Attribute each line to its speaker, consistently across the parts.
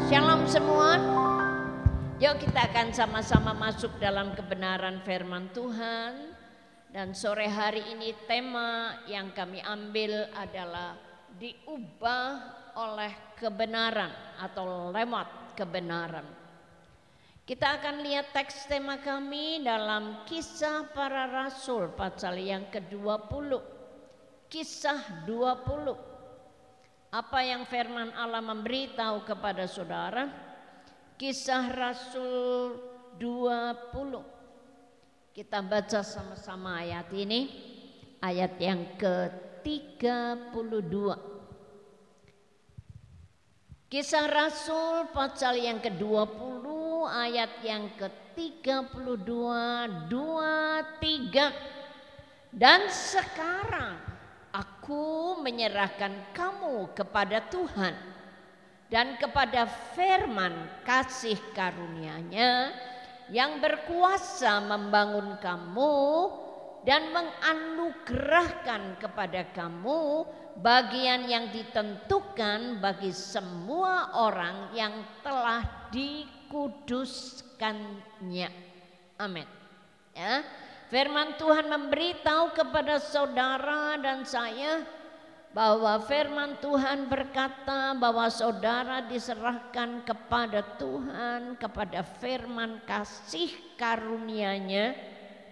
Speaker 1: Shalom semua. Yuk kita akan sama-sama masuk dalam kebenaran firman Tuhan. Dan sore hari ini tema yang kami ambil adalah diubah oleh kebenaran atau lewat kebenaran. Kita akan lihat teks tema kami dalam Kisah Para Rasul pasal yang ke-20. Kisah 20. Apa yang firman Allah memberitahu kepada saudara? Kisah Rasul 20. Kita baca sama-sama ayat ini. Ayat yang ke-32. Kisah Rasul pasal yang ke-20 ayat yang ke-32, 23. Dan sekarang aku menyerahkan kamu kepada Tuhan dan kepada firman kasih karunia-Nya yang berkuasa membangun kamu dan menganugerahkan kepada kamu bagian yang ditentukan bagi semua orang yang telah dikuduskannya. Amin. Ya. Firman Tuhan memberitahu kepada saudara dan saya bahwa firman Tuhan berkata bahwa saudara diserahkan kepada Tuhan, kepada firman kasih karunia-Nya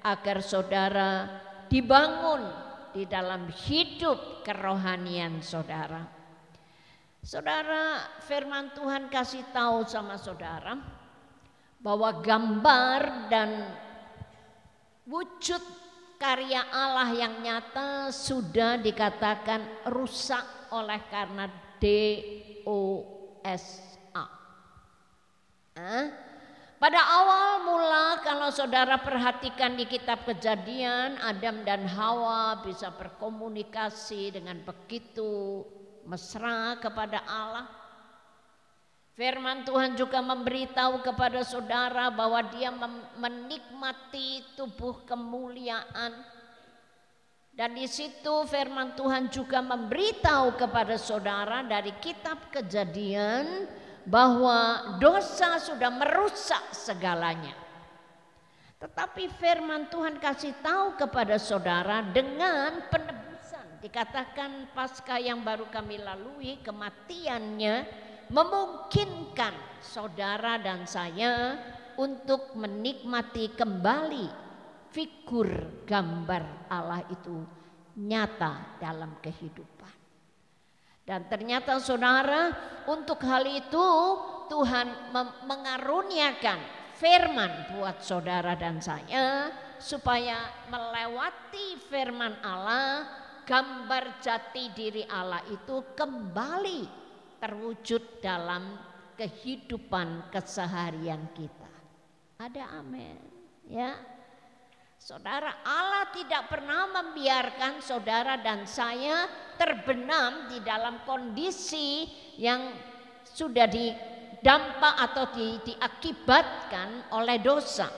Speaker 1: agar saudara dibangun di dalam hidup kerohanian saudara. Saudara, firman Tuhan kasih tahu sama saudara bahwa gambar dan wujud karya Allah yang nyata sudah dikatakan rusak oleh karena dosa. Pada awal mula kalau saudara perhatikan di kitab Kejadian, Adam dan Hawa bisa berkomunikasi dengan begitu mesra kepada Allah. Firman Tuhan juga memberitahu kepada saudara bahwa dia menikmati tubuh kemuliaan. Dan di situ firman Tuhan juga memberitahu kepada saudara dari kitab Kejadian bahwa dosa sudah merusak segalanya. Tetapi firman Tuhan kasih tahu kepada saudara dengan penebusan. Dikatakan pasca yang baru kami lalui, kematiannya memungkinkan saudara dan saya untuk menikmati kembali figur gambar Allah itu nyata dalam kehidupan. Dan ternyata saudara, untuk hal itu Tuhan mengaruniakan firman buat saudara dan saya supaya melewati firman Allah, gambar jati diri Allah itu kembali terwujud dalam kehidupan keseharian kita. Ada amin, ya. Saudara, Allah tidak pernah membiarkan saudara dan saya terbenam di dalam kondisi yang sudah didampak atau diakibatkan oleh dosa.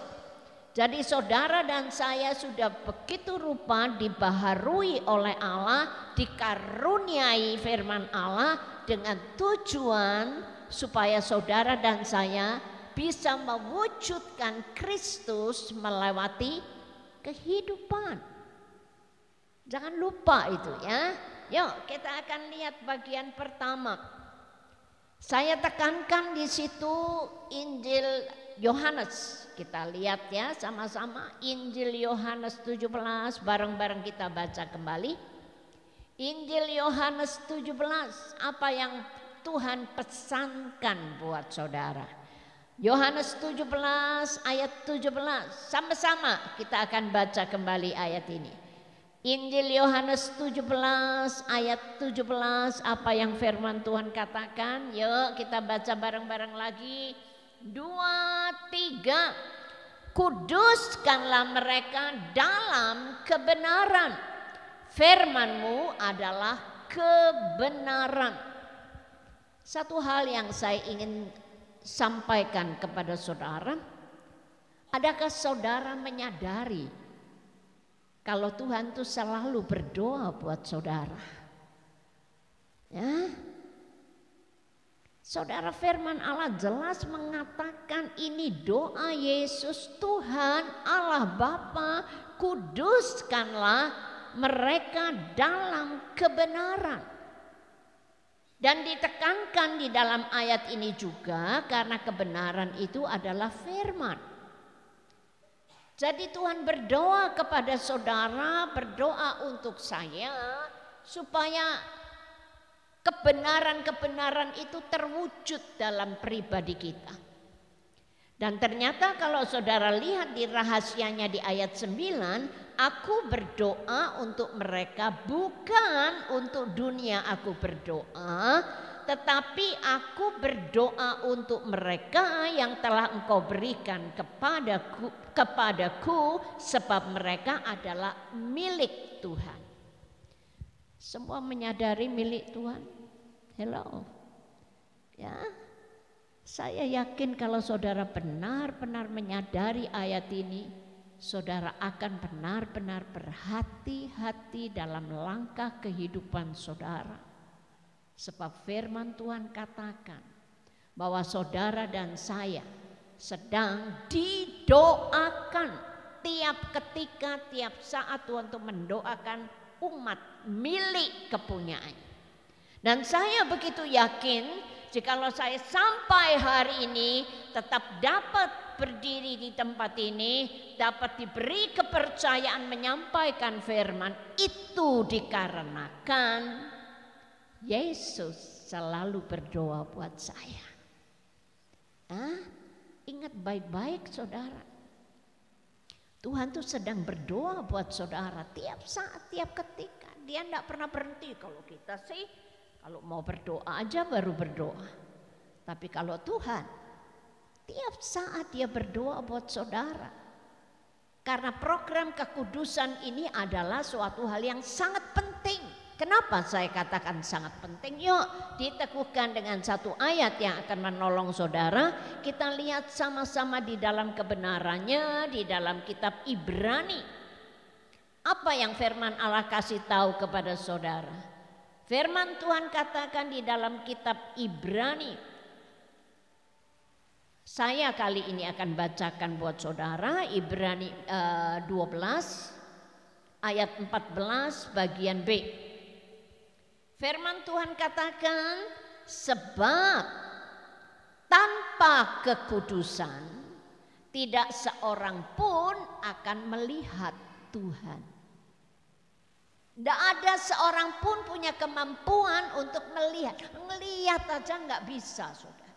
Speaker 1: Jadi saudara dan saya sudah begitu rupa dibaharui oleh Allah, dikaruniai firman Allah dengan tujuan supaya saudara dan saya bisa mewujudkan Kristus melewati kehidupan. Jangan lupa itu ya. Yuk kita akan lihat bagian pertama. Saya tekankan di situ Injil Yohanes. Kita lihat ya sama-sama Injil Yohanes 17, bareng-bareng kita baca kembali. Injil Yohanes 17, apa yang Tuhan pesankan buat saudara. Yohanes 17 ayat 17, sama-sama kita akan baca kembali ayat ini. Injil Yohanes 17 ayat 17, apa yang firman Tuhan katakan? Yuk kita baca bareng-bareng lagi. 2, 3. Kuduskanlah mereka dalam kebenaran. Firman-Mu adalah kebenaran. Satu hal yang saya ingin sampaikan kepada saudara, adakah saudara menyadari kalau Tuhan itu selalu berdoa buat saudara? Ya, Saudara, firman Allah jelas mengatakan ini doa Yesus, Tuhan Allah Bapa, kuduskanlah mereka dalam kebenaran. Dan ditekankan di dalam ayat ini juga karena kebenaran itu adalah firman. Jadi Tuhan berdoa kepada saudara, berdoa untuk saya supaya kebenaran-kebenaran itu terwujud dalam pribadi kita. Dan ternyata kalau saudara lihat di rahasianya di ayat 9, aku berdoa untuk mereka, bukan untuk dunia aku berdoa, tetapi aku berdoa untuk mereka yang telah Engkau berikan kepadaku, sebab mereka adalah milik Tuhan. Semua menyadari milik Tuhan. Hello. Ya. Saya yakin kalau saudara benar-benar menyadari ayat ini, saudara akan benar-benar berhati-hati dalam langkah kehidupan saudara. Sebab firman Tuhan katakan bahwa saudara dan saya sedang didoakan tiap ketika, tiap saat Tuhan untuk mendoakan umat milik kepunyaannya. Dan saya begitu yakin jikalau saya sampai hari ini tetap dapat berdiri di tempat ini, dapat diberi kepercayaan menyampaikan firman, itu dikarenakan Yesus selalu berdoa buat saya. Ingat baik-baik saudara, Tuhan tuh sedang berdoa buat saudara tiap saat, tiap ketika. Dia tidak pernah berhenti. Kalau kita sih, kalau mau berdoa aja baru berdoa. Tapi kalau Tuhan, tiap saat dia berdoa buat saudara. Karena program kekudusan ini adalah suatu hal yang sangat penting. Kenapa saya katakan sangat penting? Yuk diteguhkan dengan satu ayat yang akan menolong saudara. Kita lihat sama-sama di dalam kebenarannya di dalam kitab Ibrani. Apa yang firman Allah kasih tahu kepada saudara? Firman Tuhan katakan di dalam kitab Ibrani. Saya kali ini akan bacakan buat saudara Ibrani 12 ayat 14 bagian B. Firman Tuhan katakan, sebab tanpa kekudusan tidak seorang pun akan melihat Tuhan. Tidak ada seorang pun punya kemampuan untuk melihat. Ngelihat aja nggak bisa, saudara.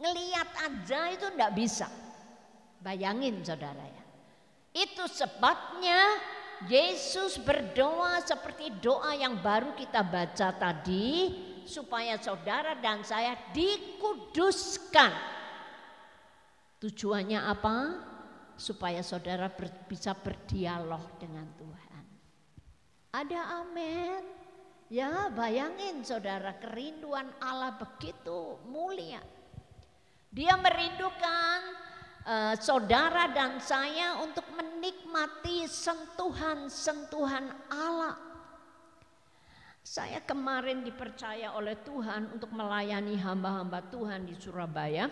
Speaker 1: Ngelihat aja itu nggak bisa. Bayangin saudara ya. Itu sebabnya Yesus berdoa seperti doa yang baru kita baca tadi, supaya saudara dan saya dikuduskan. Tujuannya apa? Supaya saudara bisa berdialog dengan Tuhan. Ada amin? Ya, bayangin saudara, kerinduan Allah begitu mulia. Dia merindukan saudara dan saya untuk menikmati sentuhan-sentuhan Allah. Saya kemarin dipercaya oleh Tuhan untuk melayani hamba-hamba Tuhan di Surabaya.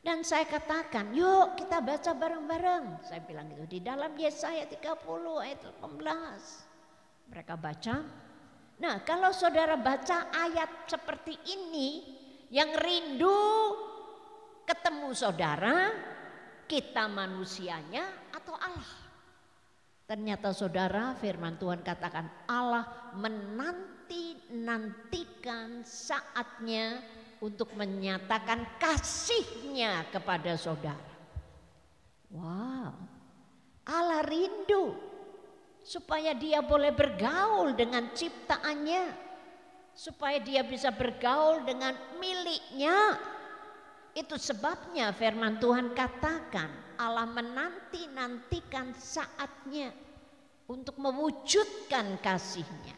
Speaker 1: Dan saya katakan, yuk kita baca bareng-bareng. Saya bilang gitu, di dalam Yesaya 30 ayat 18. Mereka baca. Nah, kalau saudara baca ayat seperti ini, yang rindu ketemu saudara, kita manusianya atau Allah? Ternyata saudara, firman Tuhan katakan Allah menanti-nantikan saatnya untuk menyatakan kasihnya kepada saudara. Wow, Allah rindu supaya dia boleh bergaul dengan ciptaannya, supaya dia bisa bergaul dengan miliknya. Itu sebabnya firman Tuhan katakan Allah menanti-nantikan saatnya untuk mewujudkan kasihnya.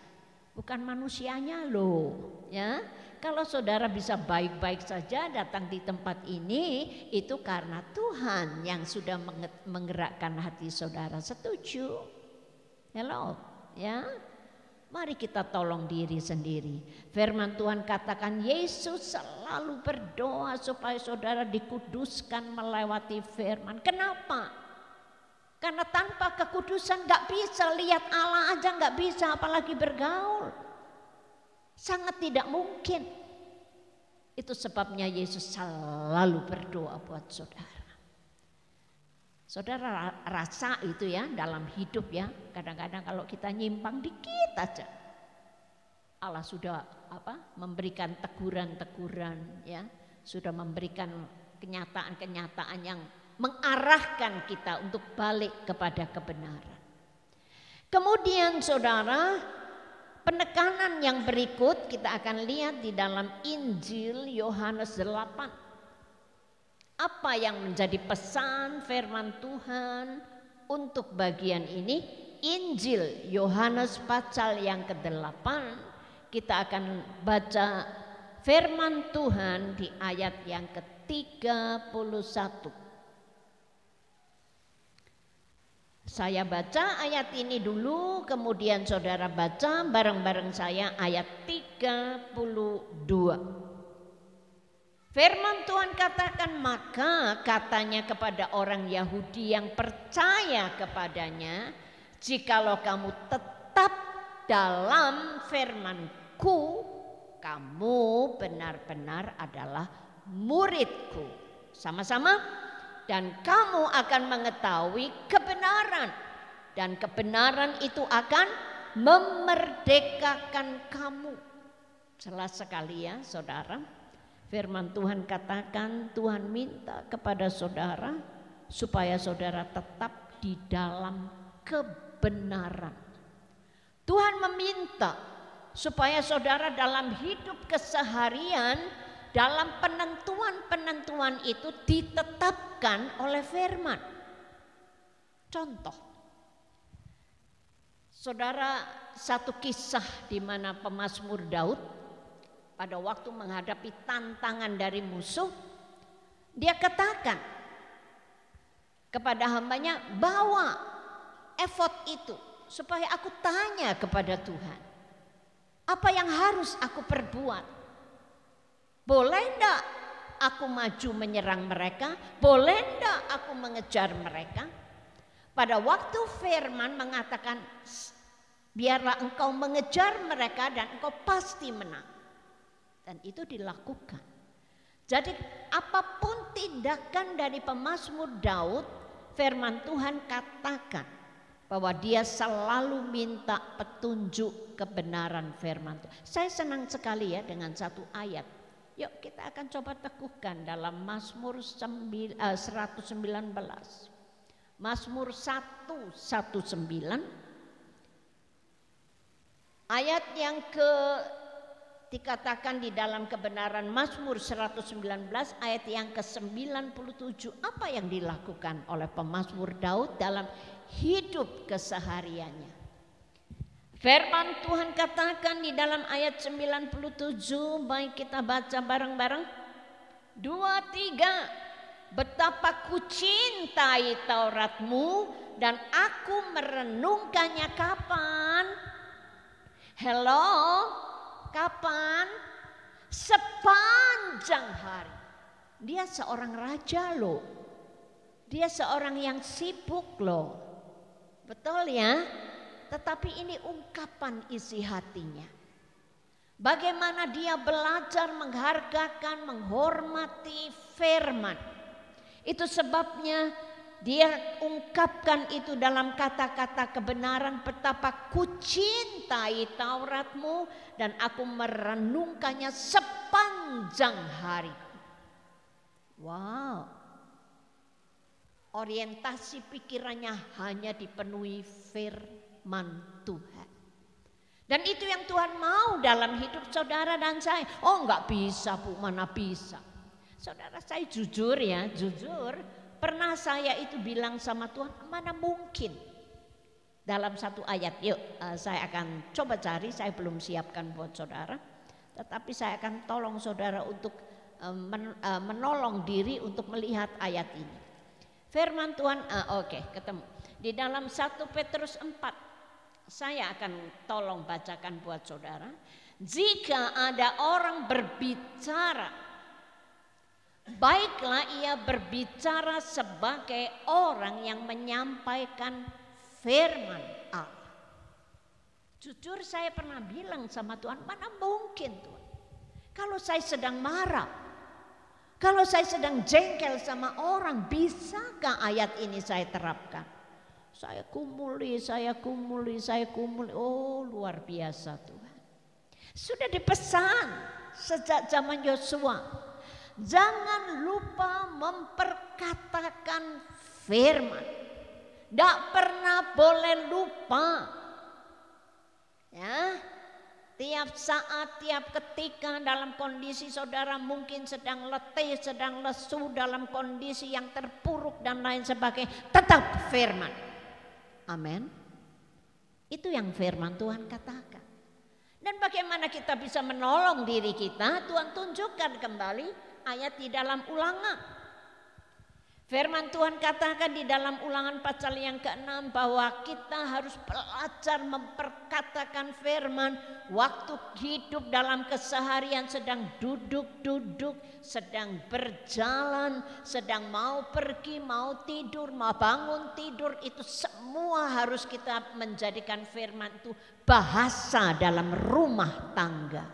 Speaker 1: Bukan manusianya loh ya. Kalau saudara bisa baik-baik saja datang di tempat ini, itu karena Tuhan yang sudah menggerakkan hati saudara. Setuju? Hello ya. Mari kita tolong diri sendiri. Firman Tuhan katakan Yesus selalu berdoa supaya saudara dikuduskan melewati firman. Kenapa? Karena tanpa kekudusan gak bisa lihat Allah aja, gak bisa apalagi bergaul. Sangat tidak mungkin. Itu sebabnya Yesus selalu berdoa buat saudara. Saudara rasa itu ya dalam hidup ya, kadang-kadang kalau kita nyimpang dikit aja, Allah sudah memberikan teguran-teguran ya, sudah memberikan kenyataan-kenyataan yang mengarahkan kita untuk balik kepada kebenaran. Kemudian saudara, penekanan yang berikut kita akan lihat di dalam Injil Yohanes 8. Apa yang menjadi pesan firman Tuhan untuk bagian ini? Injil Yohanes pasal yang ke-8. Kita akan baca firman Tuhan di ayat yang ke-31. Saya baca ayat ini dulu, kemudian saudara baca bareng-bareng saya ayat 32. Firman Tuhan katakan, maka katanya kepada orang Yahudi yang percaya kepadanya, jikalau kamu tetap dalam firman-Ku, kamu benar-benar adalah murid-Ku. Sama-sama, dan kamu akan mengetahui kebenaran, dan kebenaran itu akan memerdekakan kamu. Jelas sekali ya saudara. Firman Tuhan katakan, Tuhan minta kepada saudara supaya saudara tetap di dalam kebenaran. Tuhan meminta supaya saudara dalam hidup keseharian, dalam penentuan-penentuan itu ditetapkan oleh firman. Contoh, saudara, satu kisah di mana pemazmur Daud pada waktu menghadapi tantangan dari musuh, dia katakan kepada hambanya, bawa efod itu supaya aku tanya kepada Tuhan, apa yang harus aku perbuat? Boleh enggak aku maju menyerang mereka? Boleh enggak aku mengejar mereka? Pada waktu firman mengatakan, biarlah engkau mengejar mereka dan engkau pasti menang. Dan itu dilakukan. Jadi apapun tindakan dari pemazmur Daud, firman Tuhan katakan bahwa dia selalu minta petunjuk kebenaran firman Tuhan. Saya senang sekali ya dengan satu ayat. Yuk kita akan coba teguhkan dalam Mazmur 119. Mazmur 119 ayat yang dikatakan di dalam kebenaran Mazmur 119 ayat yang ke-97. Apa yang dilakukan oleh pemazmur Daud dalam hidup kesehariannya? Firman Tuhan katakan di dalam ayat 97, baik kita baca bareng-bareng. 2, 3. Betapa ku cintai Tauratmu dan aku merenungkannya kapan? Hello? Kapan? Sepanjang hari. Dia seorang raja loh. Dia seorang yang sibuk loh. Betul ya? Tetapi ini ungkapan isi hatinya. Bagaimana dia belajar menghargakan, menghormati firman. Itu sebabnya dia ungkapkan itu dalam kata-kata kebenaran, betapa ku cintai Tauratmu dan aku merenungkannya sepanjang hari. Wow. Orientasi pikirannya hanya dipenuhi firman Tuhan. Dan itu yang Tuhan mau dalam hidup saudara dan saya. Oh enggak bisa Bu, mana bisa. Saudara, saya jujur ya, jujur. Pernah saya itu bilang sama Tuhan, mana mungkin dalam satu ayat. Yuk saya akan coba cari, saya belum siapkan buat saudara. Tetapi saya akan tolong saudara untuk menolong diri untuk melihat ayat ini. Firman Tuhan, oke, ketemu. Di dalam 1 Petrus 4 Saya akan tolong bacakan buat saudara. Jika ada orang berbicara, baiklah ia berbicara sebagai orang yang menyampaikan firman Allah. Jujur saya pernah bilang sama Tuhan, mana mungkin Tuhan, kalau saya sedang marah, kalau saya sedang jengkel sama orang, bisakah ayat ini saya terapkan? Saya kumuli. Oh, luar biasa Tuhan. Sudah dipesan sejak zaman Yosua, jangan lupa memperkatakan firman. Tidak pernah boleh lupa. Ya, tiap saat, tiap ketika dalam kondisi saudara mungkin sedang letih, sedang lesu, dalam kondisi yang terpuruk dan lain sebagainya, tetap firman. Amin. Itu yang firman Tuhan katakan. Dan bagaimana kita bisa menolong diri kita? Tuhan tunjukkan kembali ayat di dalam Ulangan. Firman Tuhan katakan di dalam Ulangan pasal yang ke-6 bahwa kita harus belajar memperkatakan firman waktu hidup dalam keseharian, sedang duduk-duduk, sedang berjalan, sedang mau pergi, mau tidur, mau bangun tidur, itu semua harus kita menjadikan firman itu bahasa dalam rumah tangga.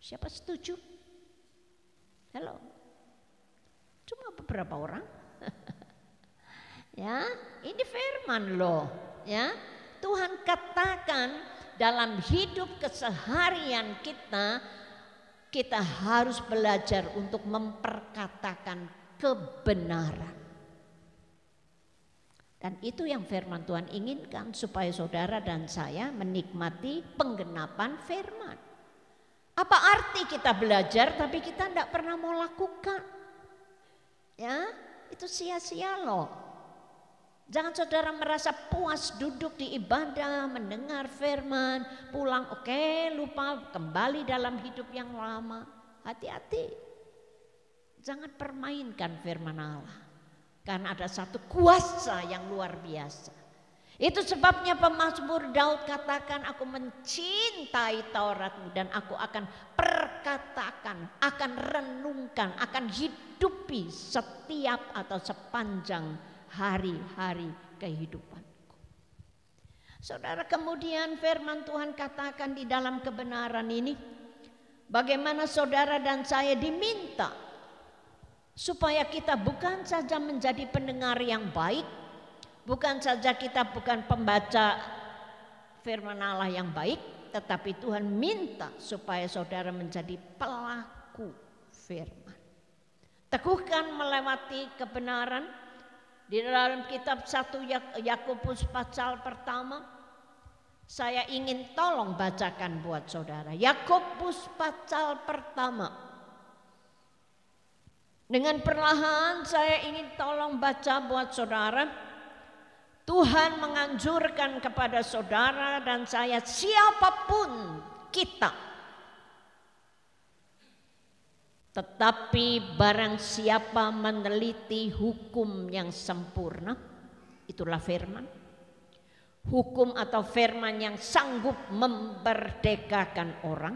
Speaker 1: Siapa setuju? Halo. Cuma beberapa orang. Ya, ini firman loh, ya. Tuhan katakan dalam hidup keseharian kita harus belajar untuk memperkatakan kebenaran. Dan itu yang firman Tuhan inginkan, supaya saudara dan saya menikmati penggenapan firman. Apa arti kita belajar tapi kita tidak pernah mau lakukan? Ya, itu sia-sia loh. Jangan saudara merasa puas duduk di ibadah, mendengar firman, pulang oke, lupa, kembali dalam hidup yang lama. Hati-hati. Jangan permainkan firman Allah. Karena ada satu kuasa yang luar biasa. Itu sebabnya pemazmur Daud katakan, aku mencintai Tauratmu dan aku akan perkatakan, akan renungkan, akan hidupi setiap atau sepanjang hari-hari kehidupanku. Saudara, kemudian firman Tuhan katakan di dalam kebenaran ini, bagaimana saudara dan saya diminta supaya kita bukan saja menjadi pendengar yang baik, bukan saja kita bukan pembaca firman Allah yang baik, tetapi Tuhan minta supaya saudara menjadi pelaku firman. Teguhkan melewati kebenaran. Di dalam kitab 1 Yakobus pasal pertama, saya ingin tolong bacakan buat saudara. Yakobus pasal pertama. Dengan perlahan saya ingin tolong baca buat saudara. Tuhan menganjurkan kepada saudara dan saya, siapapun kita, tetapi barang siapa meneliti hukum yang sempurna, itulah firman. Hukum atau firman yang sanggup memerdekakan orang,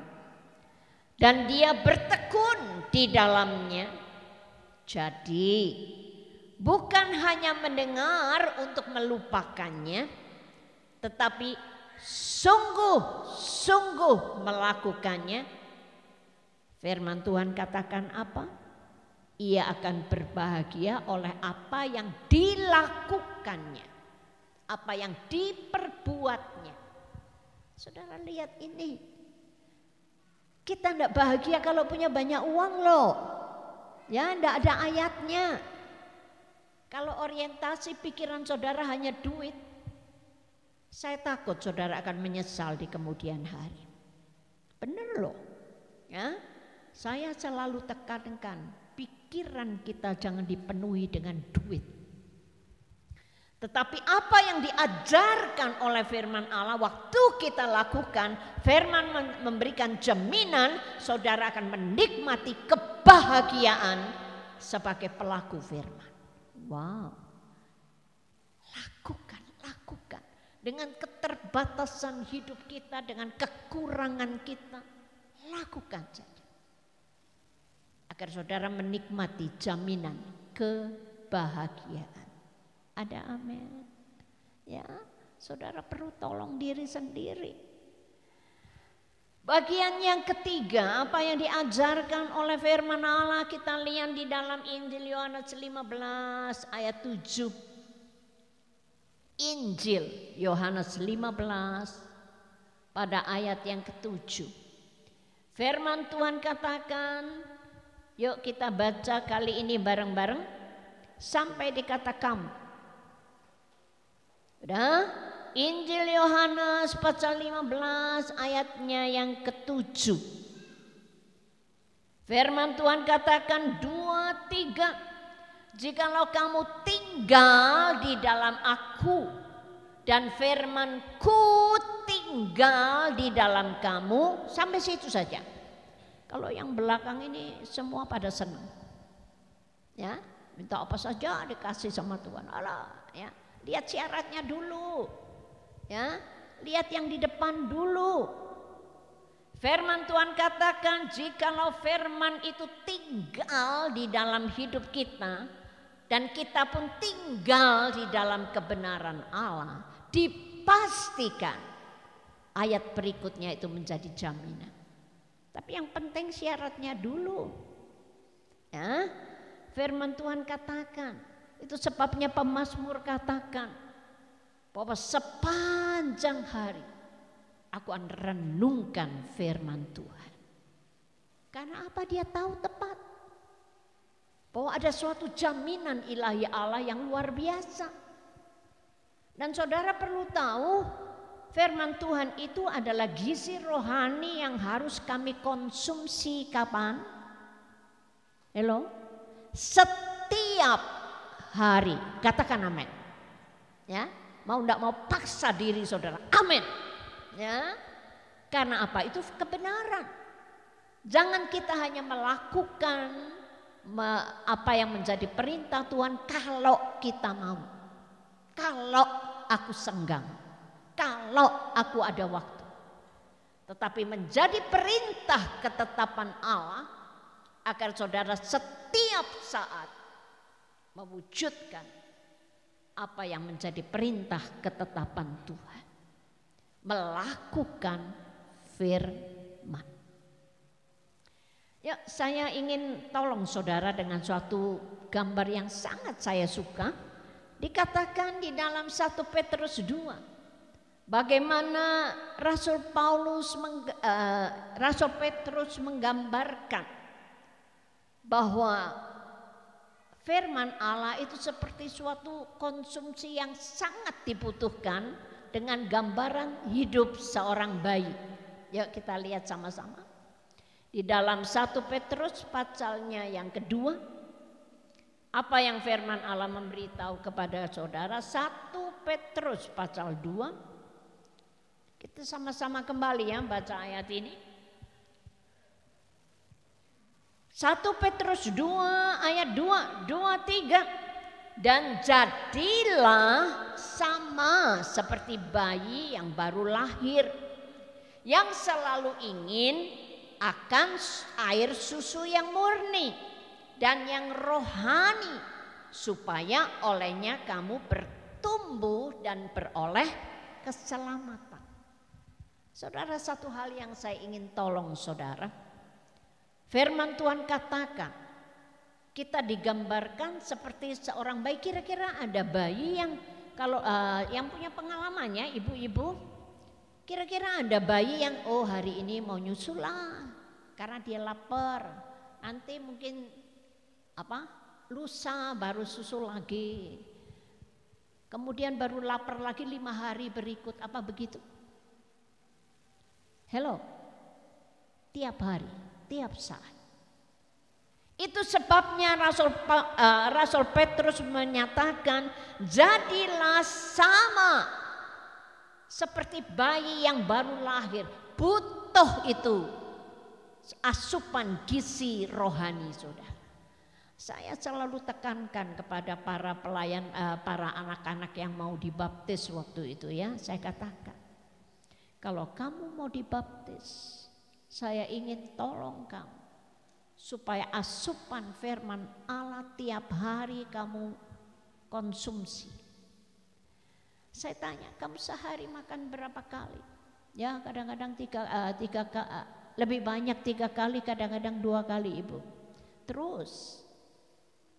Speaker 1: dan dia bertekun di dalamnya. Jadi bukan hanya mendengar untuk melupakannya, tetapi sungguh-sungguh melakukannya. Firman Tuhan katakan apa? Ia akan berbahagia oleh apa yang dilakukannya, apa yang diperbuatnya. Saudara lihat ini, kita tidak bahagia kalau punya banyak uang loh. Ya, tidak ada ayatnya. Kalau orientasi pikiran saudara hanya duit, saya takut saudara akan menyesal di kemudian hari. Benar loh. Ya, saya selalu tekankan, pikiran kita jangan dipenuhi dengan duit. Tetapi apa yang diajarkan oleh firman Allah waktu kita lakukan, firman memberikan jaminan saudara akan menikmati kebahagiaan sebagai pelaku firman. Wow. Lakukan. dengan keterbatasan hidup kita, dengan kekurangan kita, lakukan saja. Agar saudara menikmati jaminan kebahagiaan. Ada amin. Ya, saudara perlu tolong diri sendiri. Bagian yang ketiga, apa yang diajarkan oleh firman Allah, kita lihat di dalam Injil Yohanes 15 ayat 7. Injil Yohanes 15 pada ayat yang ke-7. Firman Tuhan katakan, yuk kita baca kali ini bareng-bareng sampai di kata kamu. Udah? Injil Yohanes pasal 15 ayatnya yang ke-7. Firman Tuhan katakan 2-3. Jikalau kamu tinggal di dalam aku dan firman-Ku tinggal di dalam kamu, sampai situ saja. Kalau yang belakang ini semua pada senang. Ya, minta apa saja dikasih sama Tuhan. Alah, ya. Lihat syaratnya dulu. Ya, lihat yang di depan dulu. Firman Tuhan katakan, jikalau firman itu tinggal di dalam hidup kita dan kita pun tinggal di dalam kebenaran Allah, dipastikan ayat berikutnya itu menjadi jaminan. Tapi yang penting syaratnya dulu. Ya, firman Tuhan katakan, itu sebabnya pemazmur katakan bahwa sepanjang hari aku akan renungkan firman Tuhan. Karena apa? Dia tahu tepat bahwa ada suatu jaminan ilahi Allah yang luar biasa. Dan saudara perlu tahu, firman Tuhan itu adalah gizi rohani yang harus kami konsumsi kapan? Hello? Setiap hari. Katakan amin. Ya, mau enggak mau paksa diri saudara. Amin. Ya. Karena apa? Itu kebenaran. Jangan kita hanya melakukan apa yang menjadi perintah Tuhan kalau kita mau. Kalau aku senggang. Kalau aku ada waktu. Tetapi menjadi perintah ketetapan Allah agar saudara setiap saat mewujudkan apa yang menjadi perintah ketetapan Tuhan. Melakukan firman. Ya, saya ingin tolong saudara dengan suatu gambar yang sangat saya suka. Dikatakan di dalam 1 Petrus 2. Bagaimana Rasul Petrus menggambarkan bahwa firman Allah itu seperti suatu konsumsi yang sangat dibutuhkan dengan gambaran hidup seorang bayi. Yuk kita lihat sama-sama. Di dalam 1 Petrus pasalnya yang kedua. Apa yang firman Allah memberitahu kepada saudara? 1 Petrus pasal 2. Kita sama-sama kembali ya baca ayat ini. 1 Petrus 2 ayat 2-3. Dan jadilah sama seperti bayi yang baru lahir, yang selalu ingin akan air susu yang murni dan yang rohani, supaya olehnya kamu bertumbuh dan beroleh keselamatan. Saudara, satu hal yang saya ingin tolong saudara. Firman Tuhan katakan, kita digambarkan seperti seorang bayi. Kira-kira ada bayi yang kalau yang punya pengalamannya, ibu-ibu, kira-kira ada bayi yang hari ini mau nyusul lah karena dia lapar. Nanti mungkin lusa baru susul lagi. Kemudian baru lapar lagi 5 hari berikut, apa begitu? Hello. Tiap hari, tiap saat. Itu sebabnya Rasul Petrus menyatakan, jadilah sama seperti bayi yang baru lahir. Butuh itu asupan gizi rohani, saudara. Saya selalu tekankan kepada para pelayan, para anak-anak yang mau dibaptis waktu itu ya. Saya katakan, kalau kamu mau dibaptis, saya ingin tolong kamu supaya asupan firman Allah tiap hari kamu konsumsi. Saya tanya, kamu sehari makan berapa kali? Ya kadang-kadang lebih banyak 3 kali, kadang-kadang 2 kali Ibu. Terus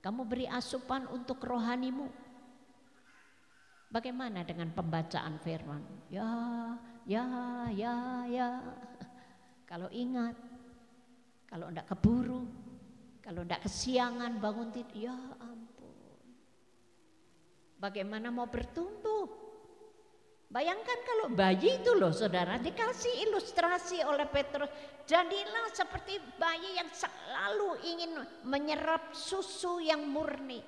Speaker 1: kamu beri asupan untuk rohanimu. Bagaimana dengan pembacaan firman? Ya. Kalau ingat, kalau enggak keburu, kalau enggak kesiangan bangun tidur, ya ampun. Bagaimana mau bertumbuh? Bayangkan kalau bayi itu loh saudara, dikasih ilustrasi oleh Petrus, jadilah seperti bayi yang selalu ingin menyerap susu yang murni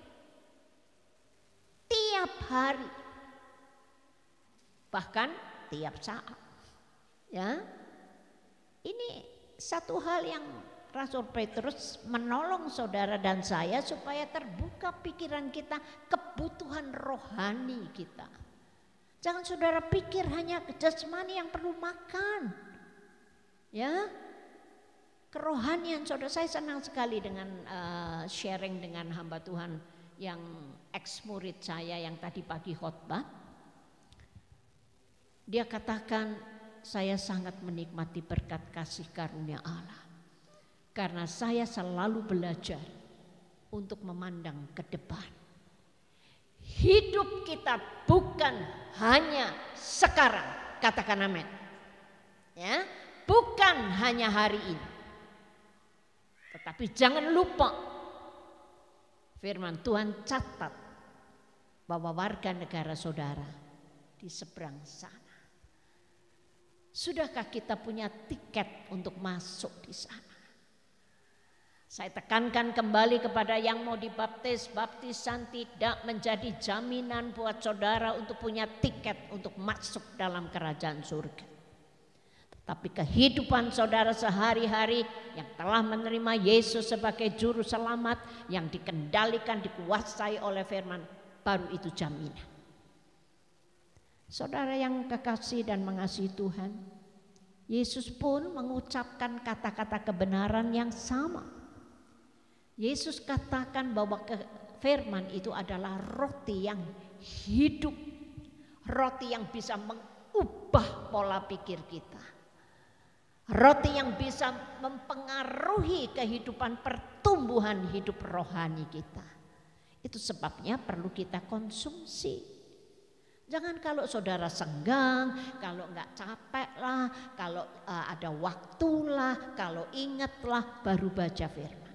Speaker 1: tiap hari, bahkan tiap saat. Ya, ini satu hal yang Rasul Petrus menolong saudara dan saya supaya terbuka pikiran kita, kebutuhan rohani kita. Jangan saudara pikir hanya jasmani yang perlu makan. Ya. Kerohanian saudara, saya senang sekali dengan sharing dengan hamba Tuhan yang ex-murid saya yang tadi pagi khotbah. Dia katakan, saya sangat menikmati berkat kasih karunia Allah. Karena saya selalu belajar untuk memandang ke depan. Hidup kita bukan hanya sekarang, katakan amin. Ya, bukan hanya hari ini. Tetapi jangan lupa firman Tuhan catat bahwa warga negara saudara di seberang sana. Sudahkah kita punya tiket untuk masuk di sana? Saya tekankan kembali kepada yang mau dibaptis, baptisan tidak menjadi jaminan buat saudara untuk punya tiket untuk masuk dalam kerajaan surga. Tetapi kehidupan saudara sehari-hari yang telah menerima Yesus sebagai juru selamat, yang dikendalikan, dikuasai oleh firman, baru itu jaminan. Saudara yang kekasih dan mengasihi Tuhan, Yesus pun mengucapkan kata-kata kebenaran yang sama. Yesus katakan bahwa firman itu adalah roti yang hidup, roti yang bisa mengubah pola pikir kita, roti yang bisa mempengaruhi kehidupan pertumbuhan hidup rohani kita. Itu sebabnya perlu kita konsumsi. Jangan kalau saudara senggang, kalau enggak capek lah, kalau ada waktulah, kalau ingatlah baru baca firman.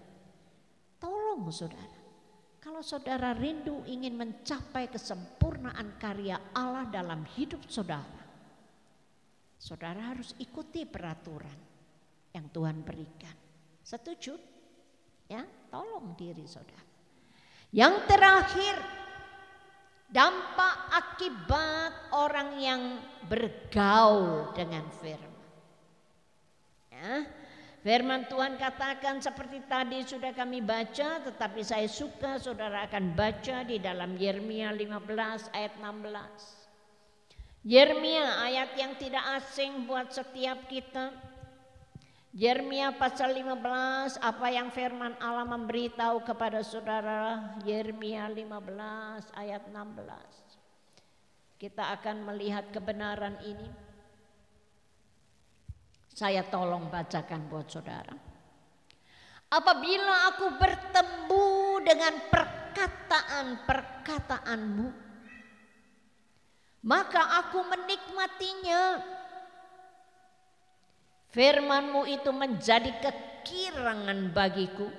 Speaker 1: Tolong saudara, kalau saudara rindu ingin mencapai kesempurnaan karya Allah dalam hidup saudara, saudara harus ikuti peraturan yang Tuhan berikan. Setuju? Ya, tolong diri saudara. Yang terakhir, dampak akibat orang yang bergaul dengan firman. Ya. Firman Tuhan katakan seperti tadi sudah kami baca, tetapi saya suka saudara akan baca di dalam Yeremia 15 ayat 16. Yeremia ayat yang tidak asing buat setiap kita. Yeremia pasal 15, apa yang firman Allah memberitahu kepada saudara. Yeremia 15 ayat 16. Kita akan melihat kebenaran ini. Saya tolong bacakan buat saudara. Apabila aku bertemu dengan perkataan-perkataanmu, maka aku menikmatinya. Firman-Mu itu menjadi kekirangan bagiku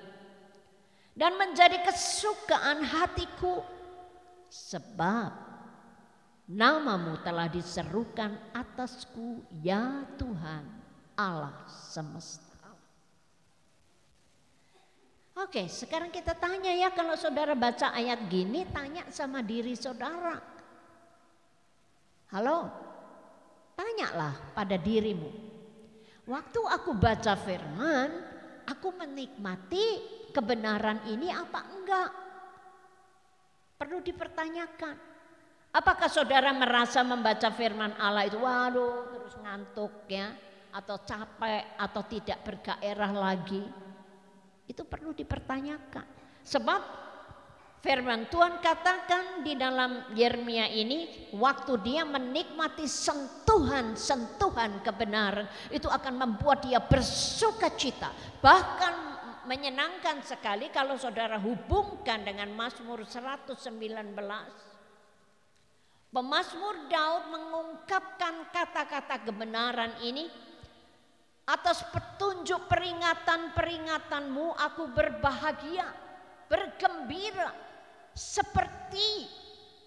Speaker 1: dan menjadi kesukaan hatiku, sebab nama-Mu telah diserukan atasku, ya Tuhan Allah semesta. Oke, sekarang kita tanya ya, kalau saudara baca ayat gini, tanya sama diri saudara. Halo, tanyalah pada dirimu. Waktu aku baca firman, aku menikmati kebenaran ini apa enggak? Perlu dipertanyakan. Apakah saudara merasa membaca firman Allah itu waduh terus ngantuk ya, atau capek atau tidak bergairah lagi? Itu perlu dipertanyakan. Sebab firman Tuhan katakan di dalam Yeremia ini, waktu dia menikmati sentuhan-sentuhan kebenaran, itu akan membuat dia bersukacita. Bahkan menyenangkan sekali kalau saudara hubungkan dengan Mazmur 119. Pemazmur Daud mengungkapkan kata-kata kebenaran ini. Atas petunjuk peringatan-peringatanmu aku berbahagia, bergembira. Seperti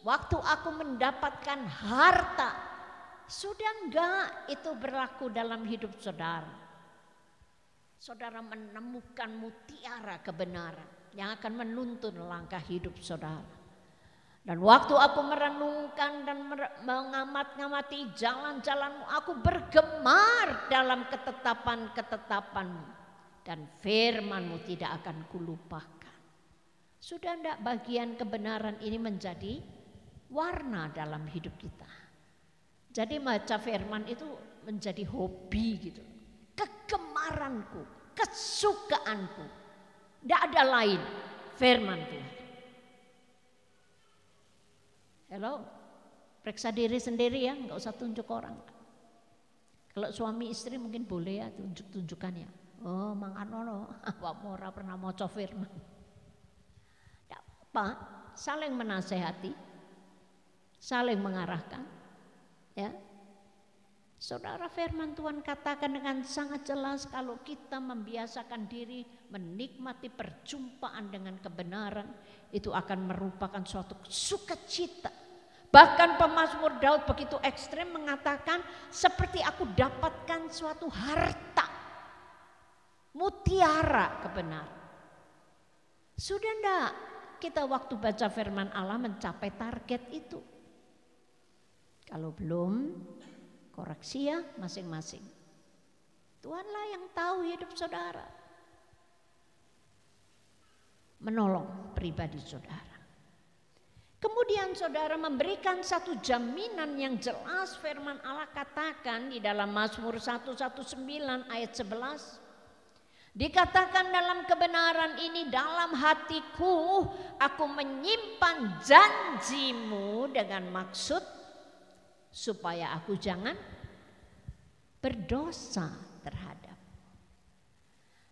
Speaker 1: waktu aku mendapatkan harta. Sudah enggak itu berlaku dalam hidup saudara? Saudara menemukan mutiara kebenaran yang akan menuntun langkah hidup saudara. Dan waktu aku merenungkan dan mengamat-ngamati jalan-jalanmu, aku bergemar dalam ketetapan-ketetapanmu. Dan firmanmu tidak akan kulupakan. Sudah tidak bagian kebenaran ini menjadi warna dalam hidup kita. Jadi baca firman itu menjadi hobi gitu. Kegemaranku, kesukaanku. Tidak ada lain firman Tuhan. Halo, periksa diri sendiri ya, nggak usah tunjuk orang. Kalau suami istri mungkin boleh ya tunjuk-tunjukkan ya. Oh, Mang Anono, Pak Mora pernah maca firman. Tidak apa, saling menasehati, saling mengarahkan. Ya, saudara, firman Tuhan katakan dengan sangat jelas kalau kita membiasakan diri menikmati perjumpaan dengan kebenaran, itu akan merupakan suatu sukacita. Bahkan pemazmur Daud begitu ekstrem mengatakan seperti aku dapatkan suatu harta, mutiara kebenaran. Sudah enggak kita waktu baca firman Allah mencapai target itu? Kalau belum, koreksi ya masing-masing. Tuhanlah yang tahu hidup saudara. Menolong pribadi saudara. Kemudian saudara memberikan satu jaminan yang jelas firman Allah katakan di dalam Mazmur 119 ayat 11. Dikatakan dalam kebenaran ini dalam hatiku aku menyimpan janjimu dengan maksud supaya aku jangan berdosa terhadap.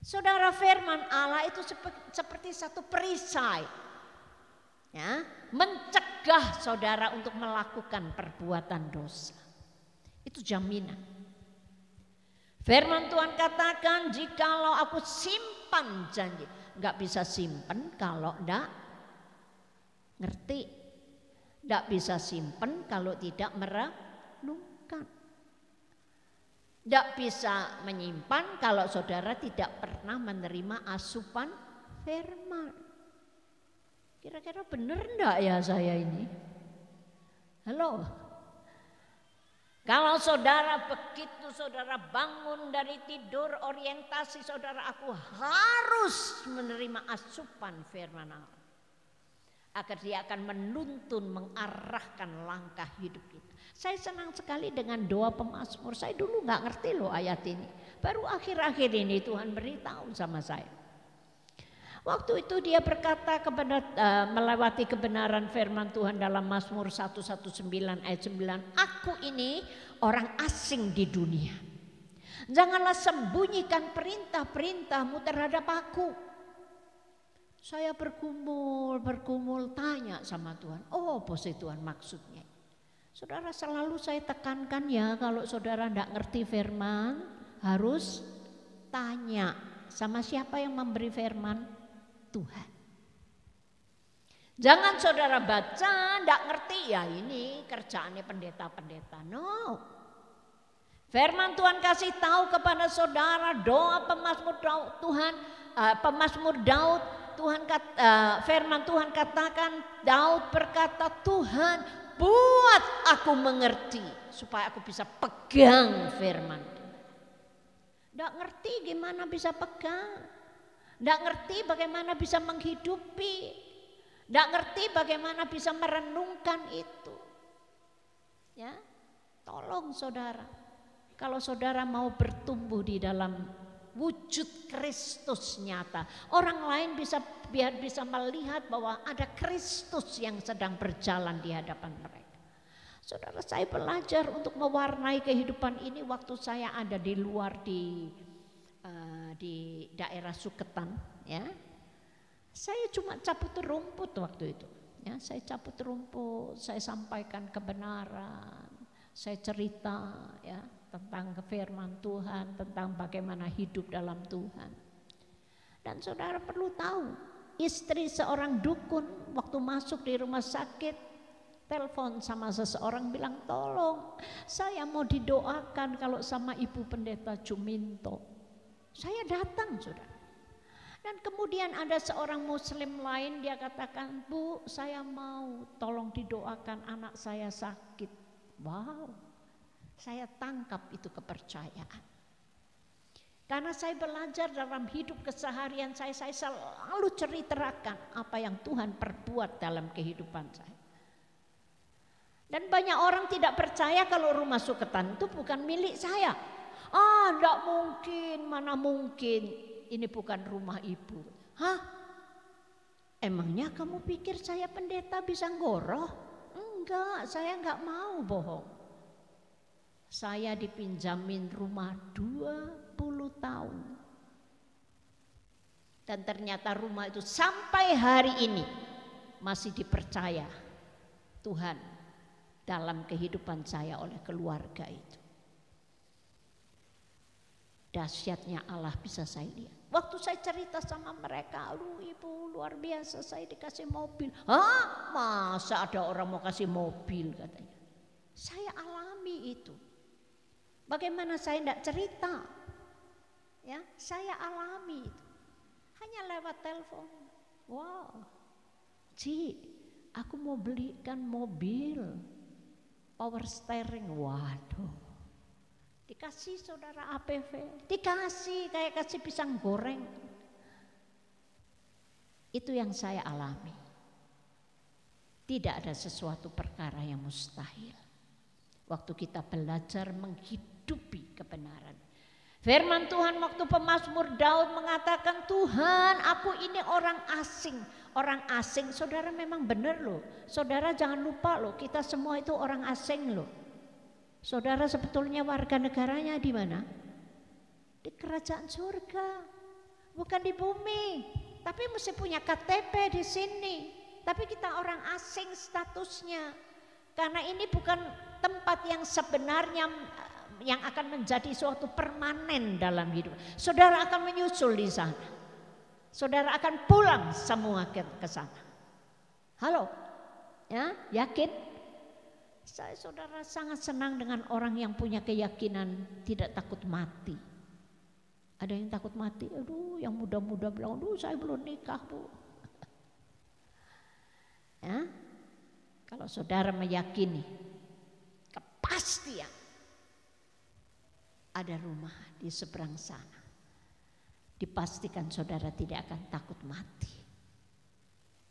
Speaker 1: Saudara, firman Allah itu seperti satu perisai. Ya, mencegah saudara untuk melakukan perbuatan dosa. Itu jaminan. Firman Tuhan katakan jikalau aku simpan janji. Enggak bisa simpan kalau enggak ngerti. Enggak bisa simpan kalau tidak merenungkan. Enggak bisa menyimpan kalau saudara tidak pernah menerima asupan firman. Kira-kira benar enggak ya saya ini? Halo. Kalau saudara begitu saudara bangun dari tidur, orientasi saudara aku harus menerima asupan firman Allah. Agar dia akan menuntun, mengarahkan langkah hidup kita. Saya senang sekali dengan doa pemazmur. Saya dulu enggak ngerti loh ayat ini. Baru akhir-akhir ini Tuhan beritahu sama saya. Waktu itu dia berkata kepada melewati kebenaran firman Tuhan dalam Mazmur 119 ayat 9. Aku ini orang asing di dunia. Janganlah sembunyikan perintah-perintahmu terhadap aku. Saya bergumul tanya sama Tuhan. Oh, posisi Tuhan maksudnya. Saudara, selalu saya tekankan ya kalau saudara tidak ngerti firman harus tanya sama siapa yang memberi firman. Tuhan. Jangan saudara baca, tidak ngerti ya ini kerjaannya pendeta-pendeta. No. Firman Tuhan kasih tahu kepada saudara doa pemazmur Daud, pemazmur Daud, firman Tuhan katakan Daud berkata Tuhan buat aku mengerti supaya aku bisa pegang firman. Tidak ngerti gimana bisa pegang. Tidak ngerti bagaimana bisa menghidupi, tidak ngerti bagaimana bisa merenungkan itu. Ya, tolong saudara, kalau saudara mau bertumbuh di dalam wujud Kristus nyata, orang lain biar bisa melihat bahwa ada Kristus yang sedang berjalan di hadapan mereka. Saudara, saya belajar untuk mewarnai kehidupan ini waktu saya ada di luar di daerah Suketan, ya. Saya cuma cabut rumput waktu itu. Ya, saya cabut rumput, saya sampaikan kebenaran, saya cerita ya tentang firman Tuhan, tentang bagaimana hidup dalam Tuhan. Dan saudara perlu tahu, istri seorang dukun waktu masuk di rumah sakit, telepon sama seseorang bilang, tolong saya mau didoakan kalau sama Ibu Pendeta Juminto. Saya datang saudara. Dan kemudian ada seorang muslim lain, dia katakan, Bu, saya mau tolong didoakan, anak saya sakit. Wow, saya tangkap itu kepercayaan. Karena saya belajar dalam hidup keseharian saya selalu ceritakan apa yang Tuhan perbuat dalam kehidupan saya. Dan banyak orang tidak percaya kalau rumah Suketan itu bukan milik saya. Enggak mungkin, mana mungkin. Ini bukan rumah ibu. Hah? Emangnya kamu pikir saya pendeta bisa ngoroh? Enggak, saya enggak mau bohong. Saya dipinjamin rumah 20 tahun. Dan ternyata rumah itu sampai hari ini masih dipercaya Tuhan dalam kehidupan saya oleh keluarga itu. Dahsyatnya Allah bisa saya lihat. Waktu saya cerita sama mereka, lu ibu luar biasa saya dikasih mobil. Hah? Masa ada orang mau kasih mobil katanya. Saya alami itu. Bagaimana saya tidak cerita? Ya, saya alami itu. Hanya lewat telepon. Wow, Ci, aku mau belikan mobil power steering. Waduh. Dikasih saudara APV, dikasih kayak kasih pisang goreng. Itu yang saya alami. Tidak ada sesuatu perkara yang mustahil. Waktu kita belajar menghidupi kebenaran. Firman Tuhan waktu pemazmur Daud mengatakan, Tuhan aku ini orang asing. Orang asing, saudara memang benar loh. Saudara jangan lupa loh, kita semua itu orang asing loh. Saudara sebetulnya warga negaranya di mana? Di kerajaan surga, bukan di bumi. Tapi mesti punya KTP di sini. Tapi kita orang asing statusnya. Karena ini bukan tempat yang sebenarnya yang akan menjadi suatu permanen dalam hidup. Saudara akan menyusul di sana. Saudara akan pulang semua ke sana. Halo, ya, yakin? Saya saudara sangat senang dengan orang yang punya keyakinan tidak takut mati. Ada yang takut mati, aduh yang muda-muda bilang, aduh saya belum nikah bu. Ya, kalau saudara meyakini kepastian ada rumah di seberang sana, dipastikan saudara tidak akan takut mati.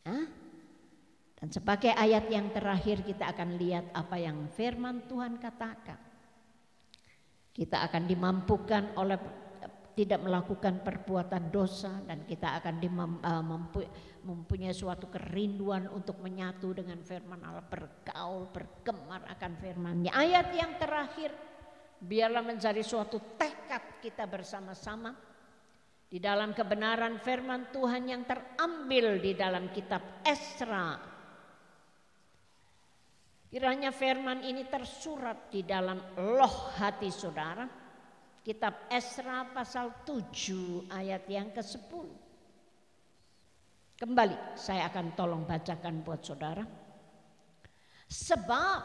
Speaker 1: Hah? Dan sebagai ayat yang terakhir kita akan lihat apa yang firman Tuhan katakan. Kita akan dimampukan oleh tidak melakukan perbuatan dosa dan kita akan mempunyai suatu kerinduan untuk menyatu dengan firman Allah, bergaul, bergemar akan firman-Nya. Ayat yang terakhir, biarlah menjadi suatu tekad kita bersama-sama di dalam kebenaran firman Tuhan yang terambil di dalam kitab Esra. Kiranya firman ini tersurat di dalam loh hati saudara. Kitab Esra pasal 7 ayat yang ke-10. Kembali saya akan tolong bacakan buat saudara. Sebab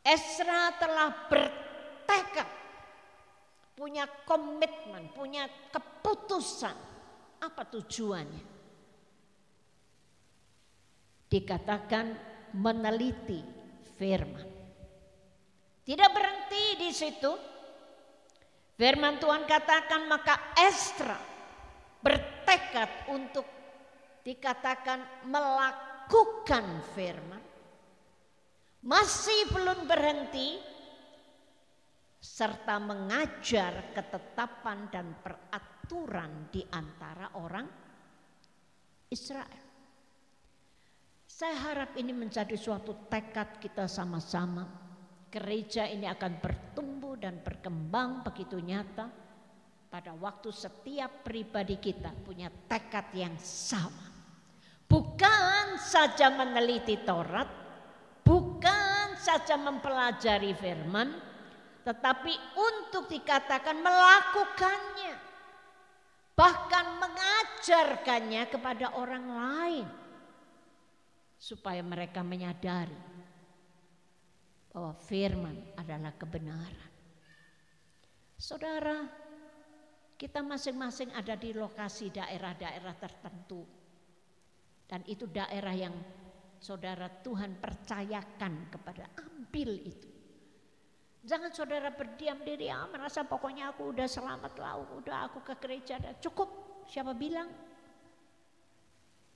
Speaker 1: Esra telah bertekad, punya komitmen, punya keputusan. Apa tujuannya? Dikatakan meneliti firman. Tidak berhenti di situ. Firman Tuhan katakan maka Esra bertekad untuk dikatakan melakukan firman, masih belum berhenti, serta mengajar ketetapan dan peraturan di antara orang Israel. Saya harap ini menjadi suatu tekad kita sama-sama. Gereja ini akan bertumbuh dan berkembang begitu nyata pada waktu setiap pribadi kita punya tekad yang sama. Bukan saja meneliti Taurat, bukan saja mempelajari firman, tetapi untuk dikatakan melakukannya, bahkan mengajarkannya kepada orang lain, supaya mereka menyadari bahwa firman adalah kebenaran. Saudara, kita masing-masing ada di lokasi daerah-daerah tertentu, dan itu daerah yang saudara Tuhan percayakan kepada, ambil itu. Jangan saudara berdiam diri, merasa pokoknya aku udah selamat lah, udah aku ke gereja, cukup. Siapa bilang?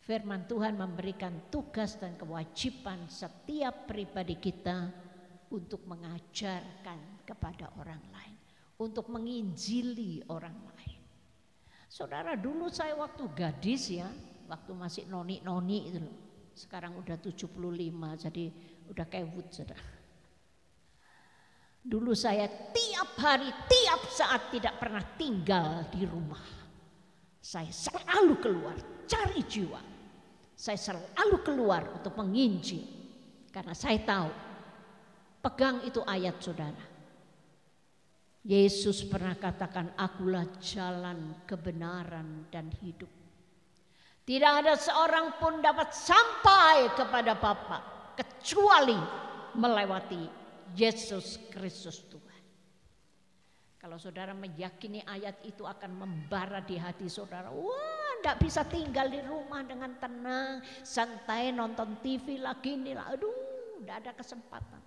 Speaker 1: Firman Tuhan memberikan tugas dan kewajiban setiap pribadi kita untuk mengajarkan kepada orang lain, untuk menginjili orang lain. Saudara, dulu saya waktu gadis ya, waktu masih noni-noni itu loh. Sekarang udah 75, jadi udah kayak Wood, saudara. Dulu saya tiap hari, tiap saat tidak pernah tinggal di rumah. Saya selalu keluar cari jiwa. Saya selalu keluar untuk menginjil. Karena saya tahu, pegang itu ayat saudara. Yesus pernah katakan, akulah jalan, kebenaran, dan hidup. Tidak ada seorang pun dapat sampai kepada Bapa kecuali melewati Yesus Kristus Tuhan. Kalau saudara meyakini ayat itu akan membara di hati saudara, wah, tidak bisa tinggal di rumah dengan tenang, santai nonton TV lagi nih, aduh, tidak ada kesempatan.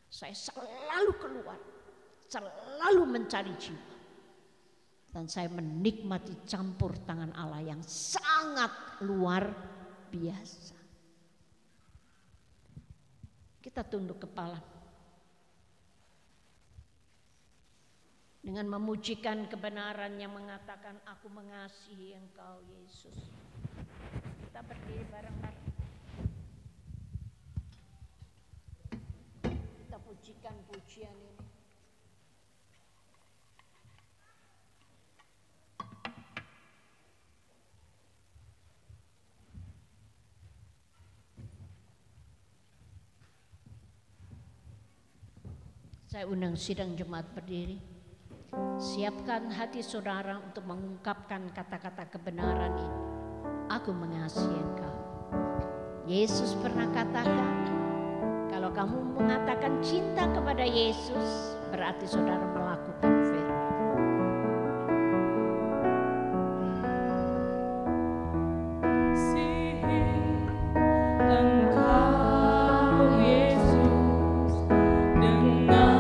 Speaker 1: Saya selalu keluar, selalu mencari jiwa, dan saya menikmati campur tangan Allah yang sangat luar biasa. Kita tunduk kepala dengan memujikan kebenaran yang mengatakan, aku mengasihi Engkau Yesus. Kita berdiri bareng-bareng. Kita pujikan pujian ini. Saya undang sidang jemaat berdiri. Siapkan hati saudara untuk mengungkapkan kata-kata kebenaran ini. Aku mengasihi Engkau. Yesus pernah katakan, kalau kamu mengatakan cinta kepada Yesus, berarti saudara melakukan firman.
Speaker 2: Engkau Yesus dengan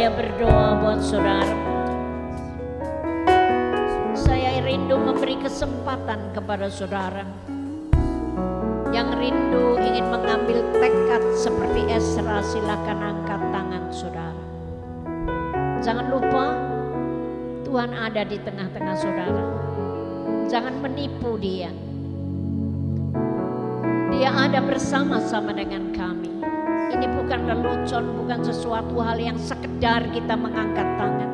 Speaker 1: saya berdoa buat saudara. Saya rindu memberi kesempatan kepada saudara yang rindu ingin mengambil tekad seperti Ezra. Silakan angkat tangan saudara. Jangan lupa Tuhan ada di tengah-tengah saudara. Jangan menipu dia. Dia ada bersama-sama dengan kami. Ini bukan lelucon, bukan sesuatu hal yang sekedar kita mengangkat tangan.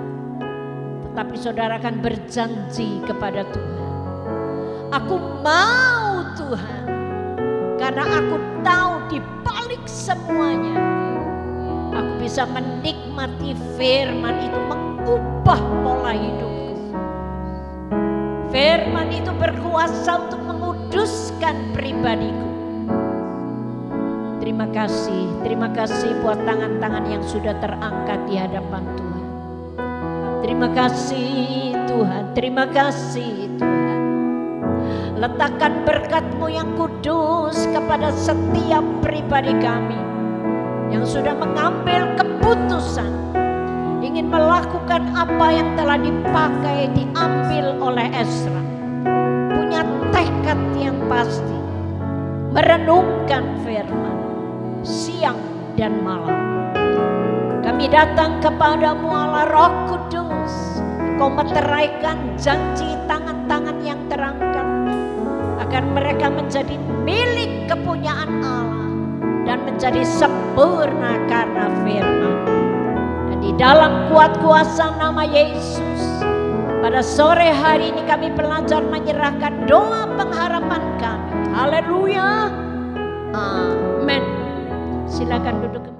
Speaker 1: Tetapi saudara akan berjanji kepada Tuhan. Aku mau Tuhan, karena aku tahu di balik semuanya, aku bisa menikmati firman itu mengubah pola hidupku. Firman itu berkuasa untuk menguduskan pribadiku. Terima kasih buat tangan-tangan yang sudah terangkat di hadapan Tuhan. Terima kasih Tuhan, terima kasih Tuhan. Letakkan berkat-Mu yang kudus kepada setiap pribadi kami yang sudah mengambil keputusan ingin melakukan apa yang telah diambil oleh Ezra. Punya tekad yang pasti, merenungkan firman siang dan malam. Kami datang kepadamu Allah Roh Kudus. Kau meteraikan janji tangan-tangan yang terangkat agar mereka menjadi milik kepunyaan Allah dan menjadi sempurna karena firman. Dan di dalam kuat kuasa nama Yesus, pada sore hari ini kami belajar menyerahkan doa pengharapan kami. Haleluya. Amin. Silakan duduk.